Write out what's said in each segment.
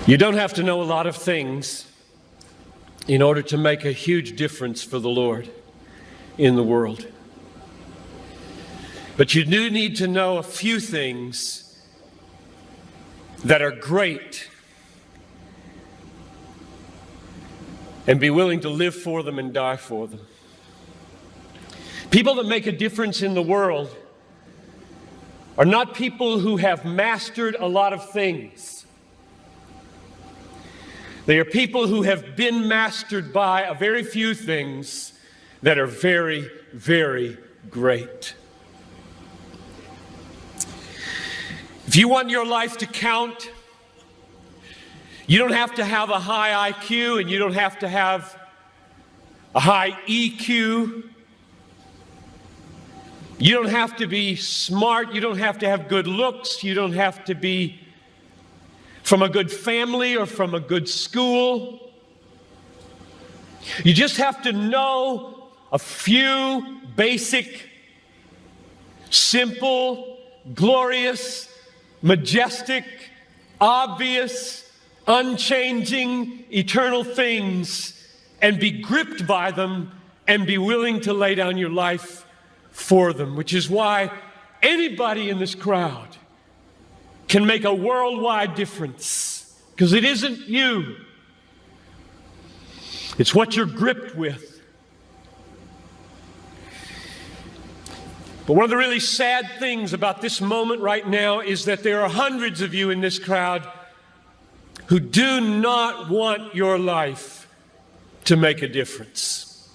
You don't have to know a lot of things in order to make a huge difference for the Lord in the world. But you do need to know a few things that are great and be willing to live for them and die for them. People that make a difference in the world are not people who have mastered a lot of things. They are people who have been mastered by a very few things that are very, very great. If you want your life to count, you don't have to have a high IQ and you don't have to have a high EQ. You don't have to be smart. You don't have to have good looks. You don't have to be from a good family or from a good school. You just have to know a few basic, simple, glorious, majestic, obvious, unchanging, eternal things and be gripped by them and be willing to lay down your life for them, which is why anybody in this crowd can make a worldwide difference, because it isn't you. It's what you're gripped with. But one of the really sad things about this moment right now is that there are hundreds of you in this crowd who do not want your life to make a difference.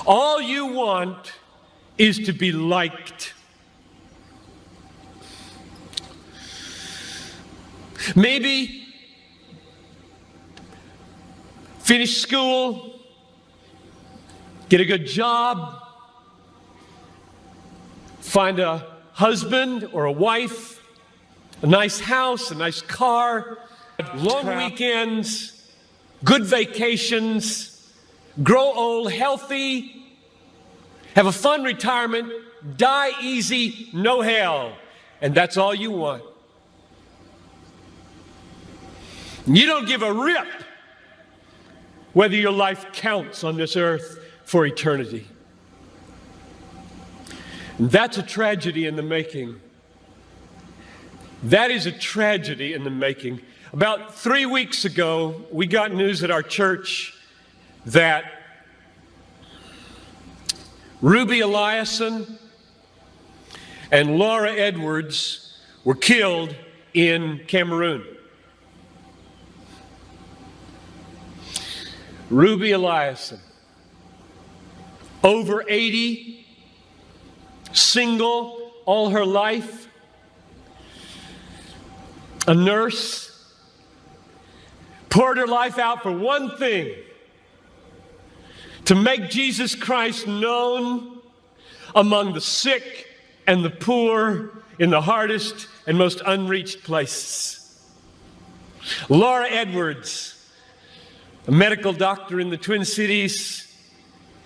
All you want is to be liked. Maybe finish school, get a good job, find a husband or a wife, a nice house, a nice car, long weekends, good vacations, grow old healthy, have a fun retirement, die easy, no hell. And that's all you want. You don't give a rip whether your life counts on this earth for eternity. And that's a tragedy in the making. That is a tragedy in the making. About 3 weeks ago, we got news at our church that Ruby Eliason and Laura Edwards were killed in Cameroon. Ruby Eliason, over 80, single all her life, a nurse, poured her life out for one thing: to make Jesus Christ known among the sick and the poor in the hardest and most unreached places. Laura Edwards, a medical doctor in the Twin Cities,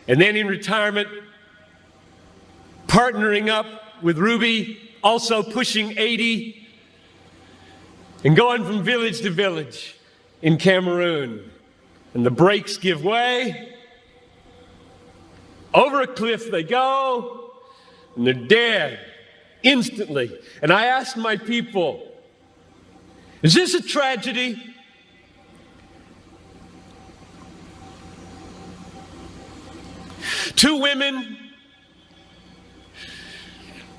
and then in retirement, partnering up with Ruby, also pushing 80, and going from village to village in Cameroon. And the brakes give way. Over a cliff they go, and they're dead instantly. And I asked my people, is this a tragedy? Two women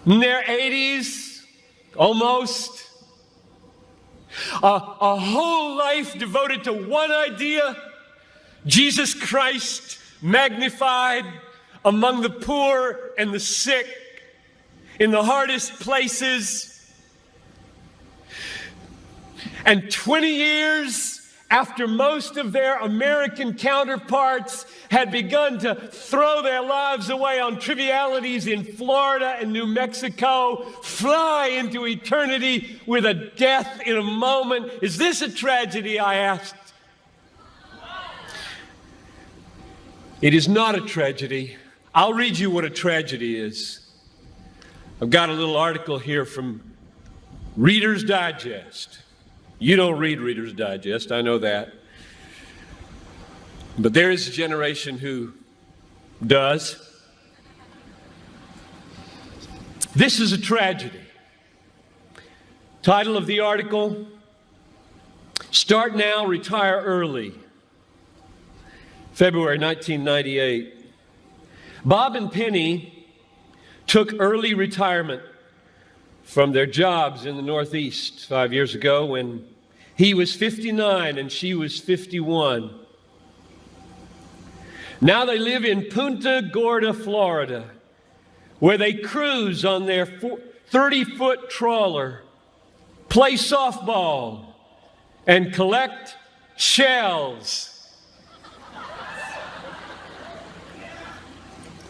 in their 80s, almost, a whole life devoted to one idea: Jesus Christ magnified among the poor and the sick, in the hardest places. And 20 years after most of their American counterparts had begun to throw their lives away on trivialities in Florida and New Mexico, fly into eternity with a death in a moment. Is this a tragedy, I asked? It is not a tragedy. I'll read you what a tragedy is. I've got a little article here from Reader's Digest. You don't read Reader's Digest, I know that. But there is a generation who does. This is a tragedy. Title of the article, Start Now, Retire Early. February 1998. Bob and Penny took early retirement from their jobs in the Northeast 5 years ago when he was 59 and she was 51. Now they live in Punta Gorda, Florida, where they cruise on their 30-foot trawler, play softball, and collect shells.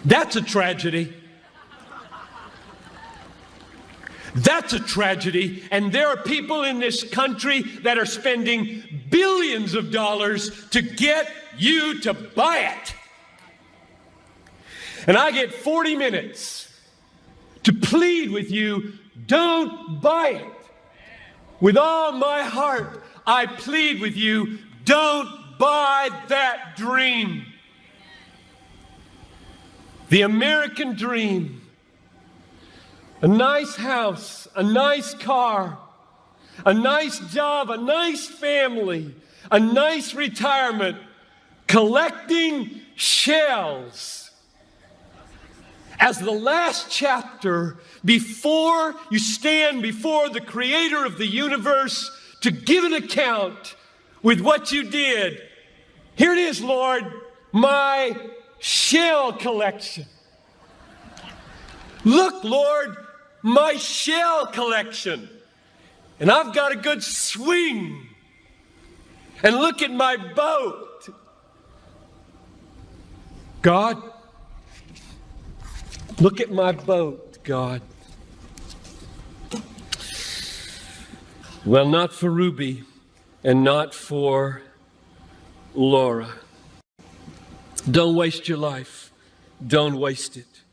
That's a tragedy. That's a tragedy, and there are people in this country that are spending billions of dollars to get you to buy it. And I get 40 minutes to plead with you, don't buy it. With all my heart, I plead with you, don't buy that dream. The American dream. A nice house, a nice car, a nice job, a nice family, a nice retirement, collecting shells. As the last chapter, before you stand before the Creator of the universe to give an account with what you did, here it is, Lord, my shell collection. Look, Lord, my shell collection. And I've got a good swing. And look at my boat. God, look at my boat, God. Well, not for Ruby and not for Laura. Don't waste your life. Don't waste it.